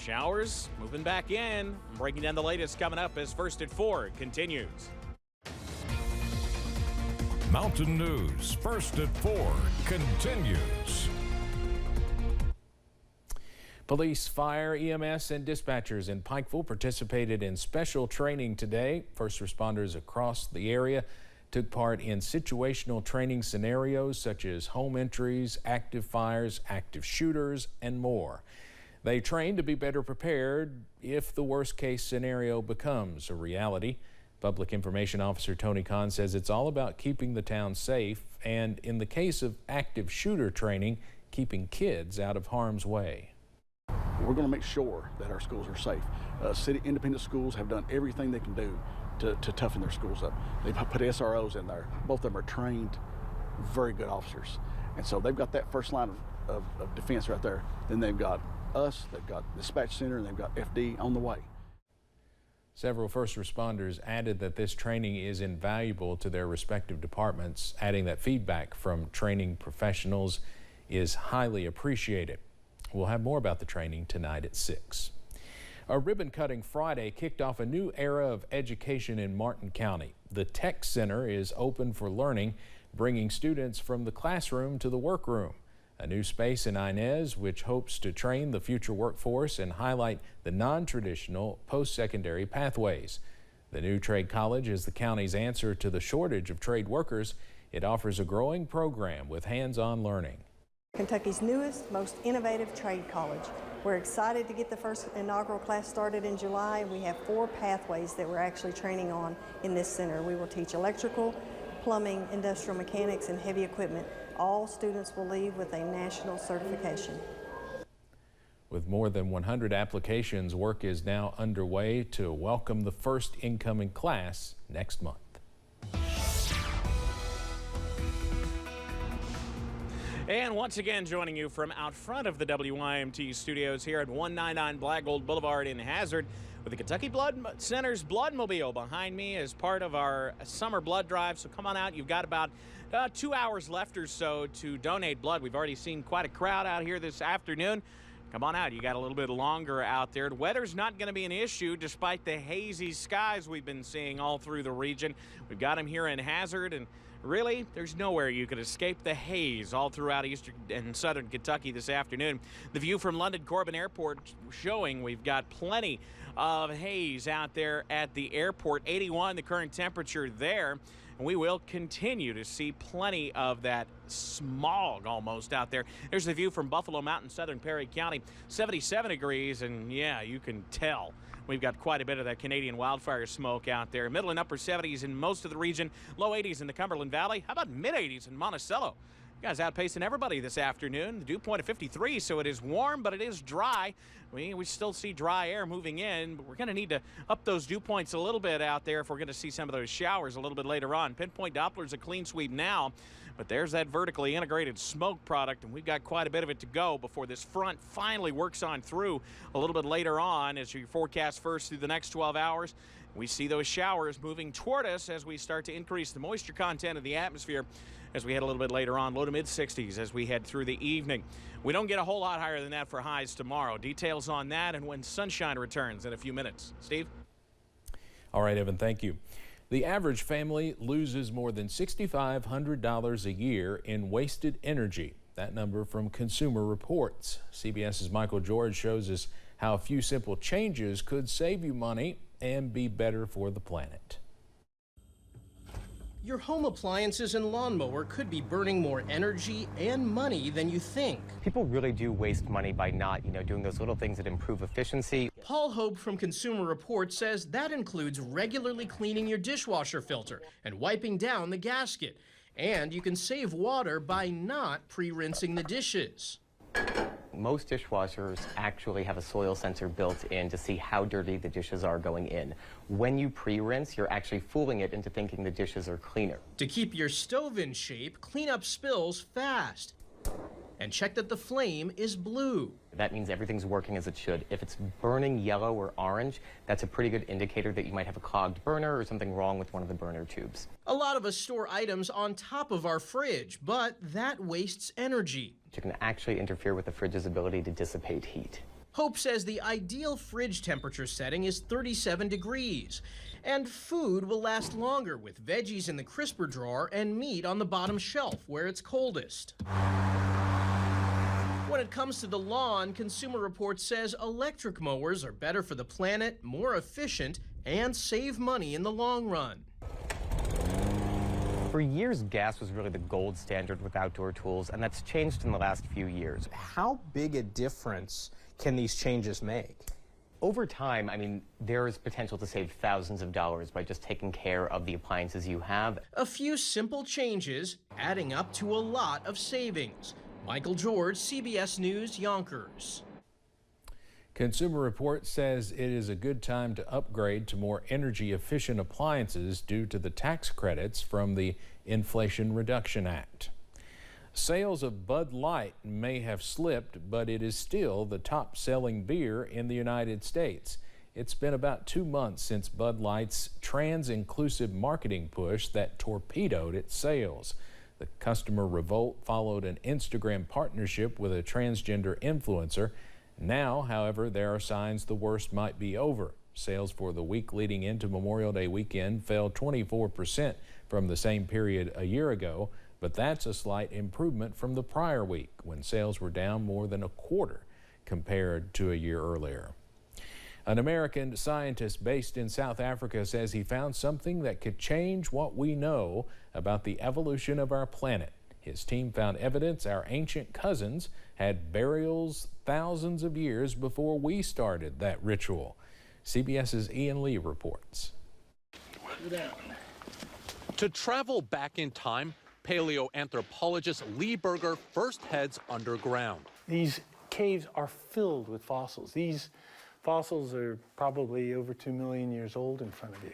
Showers moving back in. Breaking down the latest coming up as First at 4 continues. Mountain News First at 4 continues. Police, fire, EMS, and dispatchers in Pikeville participated in special training today. First responders across the area took part in situational training scenarios such as home entries, active fires, active shooters, and more. They trained to be better prepared if the worst case scenario becomes a reality. Public Information Officer Tony Kahn says it's all about keeping the town safe and, in the case of active shooter training, keeping kids out of harm's way. We're going to make sure that our schools are safe. City independent schools have done everything they can do to toughen their schools up. They've put SROs in there. Both of them are trained, very good officers. And so they've got that first line of defense right there. Then they've got us, they've got the dispatch center, and they've got FD on the way. Several first responders added that this training is invaluable to their respective departments, adding that feedback from training professionals is highly appreciated. We'll have more about the training tonight at 6. A ribbon-cutting Friday kicked off a new era of education in Martin County. The Tech Center is open for learning, bringing students from the classroom to the workroom. A new space in Inez, which hopes to train the future workforce and highlight the non-traditional post-secondary pathways. The new trade college is the county's answer to the shortage of trade workers. It offers a growing program with hands-on learning. Kentucky's newest, most innovative trade college. We're excited to get the first inaugural class started in July. We have 4 pathways that we're actually training on in this center. We will teach electrical, plumbing, industrial mechanics, and heavy equipment. All students will leave with a national certification. With more than 100 applications, work is now underway to welcome the first incoming class next month. And once again, joining you from out front of the WYMT studios here at 199 Black Gold Boulevard in Hazard with the Kentucky Blood Center's Bloodmobile behind me as part of our summer blood drive. So come on out. You've got about 2 hours left or so to donate blood. We've already seen quite a crowd out here this afternoon. Come on out. You got a little bit longer out there. The weather's not going to be an issue despite the hazy skies we've been seeing all through the region. We've got them here in Hazard, and really, there's nowhere you could escape the haze all throughout eastern and southern Kentucky this afternoon. The view from London Corbin Airport showing we've got plenty of haze out there at the airport. 81, the current temperature there. And we will continue to see plenty of that smog almost out there. There's the view from Buffalo Mountain, southern Perry County. 77 degrees, and yeah, you can tell. We've got quite a bit of that Canadian wildfire smoke out there. Middle and upper 70s in most of the region, low 80s in the Cumberland Valley. How about mid 80s in Monticello? You guys outpacing everybody this afternoon. The dew point of 53, so it is warm, but it is dry. We still see dry air moving in, but we're going to need to up those dew points a little bit out there if we're going to see some of those showers a little bit later on. Pinpoint Doppler's a clean sweep now, but there's that vertically integrated smoke product, and we've got quite a bit of it to go before this front finally works on through a little bit later on as you forecast first through the next 12 hours. We see those showers moving toward us as we start to increase the moisture content of the atmosphere as we head a little bit later on, low to mid 60s as we head through the evening. We don't get a whole lot higher than that for highs tomorrow. Details on that and when sunshine returns in a few minutes. Steve? All right, Evan, thank you. The average family loses more than $6,500 a year in wasted energy. That number from Consumer Reports. CBS's Michael George shows us how a few simple changes could save you money and be better for the planet. Your home appliances and lawnmower could be burning more energy and money than you think. People really do waste money by not, doing those little things that improve efficiency. Paul Hope from Consumer Reports says that includes regularly cleaning your dishwasher filter and wiping down the gasket. And you can save water by not pre-rinsing the dishes. Most dishwashers actually have a soil sensor built in to see how dirty the dishes are going in. When you pre-rinse, you're actually fooling it into thinking the dishes are cleaner. To keep your stove in shape, clean up spills fast. And check that the flame is blue. That means everything's working as it should. If it's burning yellow or orange, that's a pretty good indicator that you might have a clogged burner or something wrong with one of the burner tubes. A lot of us store items on top of our fridge, but that wastes energy. You can actually interfere with the fridge's ability to dissipate heat. Hope says the ideal fridge temperature setting is 37 degrees. And food will last longer with veggies in the crisper drawer and meat on the bottom shelf where it's coldest. When it comes to the lawn, Consumer Reports says electric mowers are better for the planet, more efficient, and save money in the long run. For years, gas was really the gold standard with outdoor tools, and that's changed in the last few years. How big a difference can these changes make? Over time, I mean, there is potential to save thousands of dollars by just taking care of the appliances you have. A few simple changes adding up to a lot of savings. Michael George, CBS News, Yonkers. Consumer Reports says it is a good time to upgrade to more energy-efficient appliances due to the tax credits from the Inflation Reduction Act. Sales of Bud Light may have slipped, but it is still the top-selling beer in the United States. It's been about 2 months since Bud Light's trans-inclusive marketing push that torpedoed its sales. The customer revolt followed an Instagram partnership with a transgender influencer. Now, however, there are signs the worst might be over. Sales for the week leading into Memorial Day weekend fell 24% from the same period a year ago, but that's a slight improvement from the prior week when sales were down more than a quarter compared to a year earlier. An American scientist based in South Africa says he found something that could change what we know about the evolution of our planet. His team found evidence our ancient cousins had burials thousands of years before we started that ritual. CBS's Ian Lee reports. To travel back in time, paleoanthropologist Lee Berger first heads underground. These caves are filled with fossils. These fossils are probably over 2 million years old in front of you.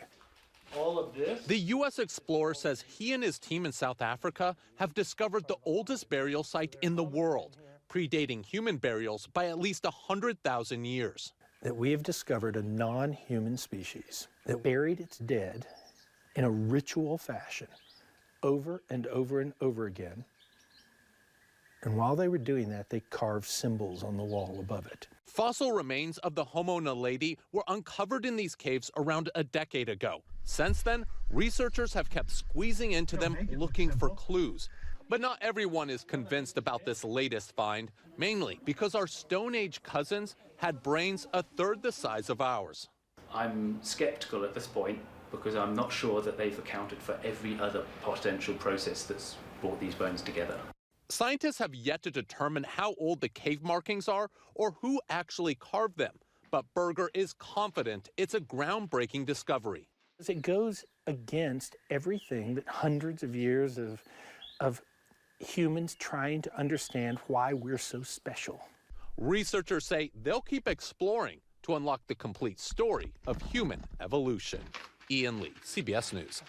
All of this? The U.S. explorer says he and his team in South Africa have discovered the oldest burial site in the world, predating human burials by at least 100,000 years. That we have discovered a non-human species that buried its dead in a ritual fashion over and over and over again. And while they were doing that, they carved symbols on the wall above it. Fossil remains of the Homo naledi were uncovered in these caves around a decade ago. Since then, researchers have kept squeezing into them looking for clues. But not everyone is convinced about this latest find, mainly because our Stone Age cousins had brains a third the size of ours. I'm skeptical at this point because I'm not sure that they've accounted for every other potential process that's brought these bones together. Scientists have yet to determine how old the cave markings are or who actually carved them, but Berger is confident it's a groundbreaking discovery. It goes against everything that hundreds of years of humans trying to understand why we're so special. Researchers say they'll keep exploring to unlock the complete story of human evolution. Ian Lee, CBS News.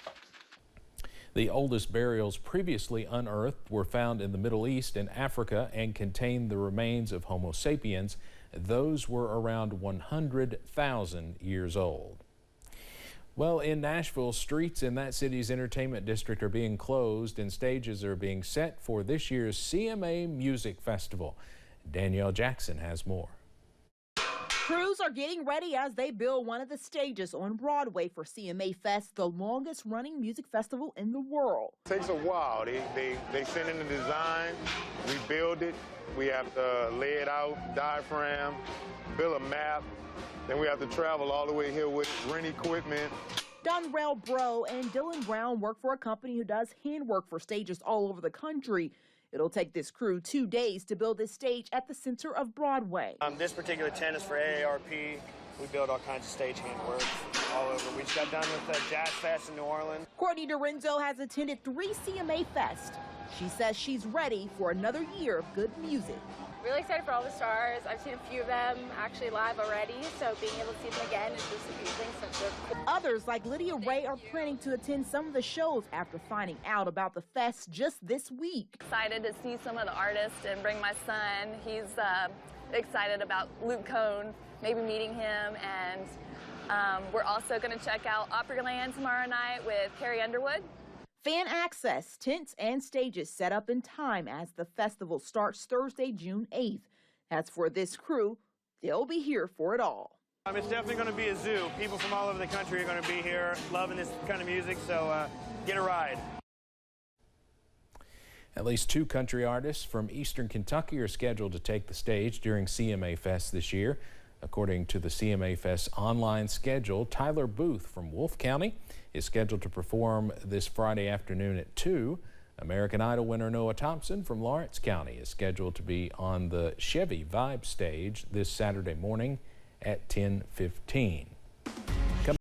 The oldest burials previously unearthed were found in the Middle East and Africa and contained the remains of Homo sapiens. Those were around 100,000 years old. Well, in Nashville, streets in that city's entertainment district are being closed and stages are being set for this year's CMA Music Festival. Danielle Jackson has more. Crews are getting ready as they build one of the stages on Broadway for CMA Fest, the longest running music festival in the world. It takes a while. They send in the design, we build it, we have to lay it out, diaphragm, build a map, then we have to travel all the way here with rent equipment. Dunrell Bro and Dylan Brown work for a company who does handwork for stages all over the country. It'll take this crew 2 days to build this stage at the center of Broadway. This particular tent is for AARP. We build all kinds of stage handwork all over. We just got done with the Jazz Fest in New Orleans. Courtney Dorenzo has attended 3 CMA Fest. She says she's ready for another year of good music. Really excited for all the stars. I've seen a few of them actually live already, so being able to see them again is just amazing. So others like Lydia Ray are planning to attend some of the shows after finding out about the fest just this week. Excited to see some of the artists and bring my son. He's excited about Luke Cohn, maybe meeting him, and we're also going to check out Opryland tomorrow night with Carrie Underwood. Fan access, tents, and stages set up in time as the festival starts Thursday, June 8th. As for this crew, they'll be here for it all. It's definitely going to be a zoo. People from all over the country are going to be here loving this kind of music, so get a ride. At least 2 country artists from eastern Kentucky are scheduled to take the stage during CMA Fest this year. According to the CMA Fest online schedule, Tyler Booth from Wolfe County is scheduled to perform this Friday afternoon at 2. American Idol winner Noah Thompson from Lawrence County is scheduled to be on the Chevy Vibe stage this Saturday morning at 10:15.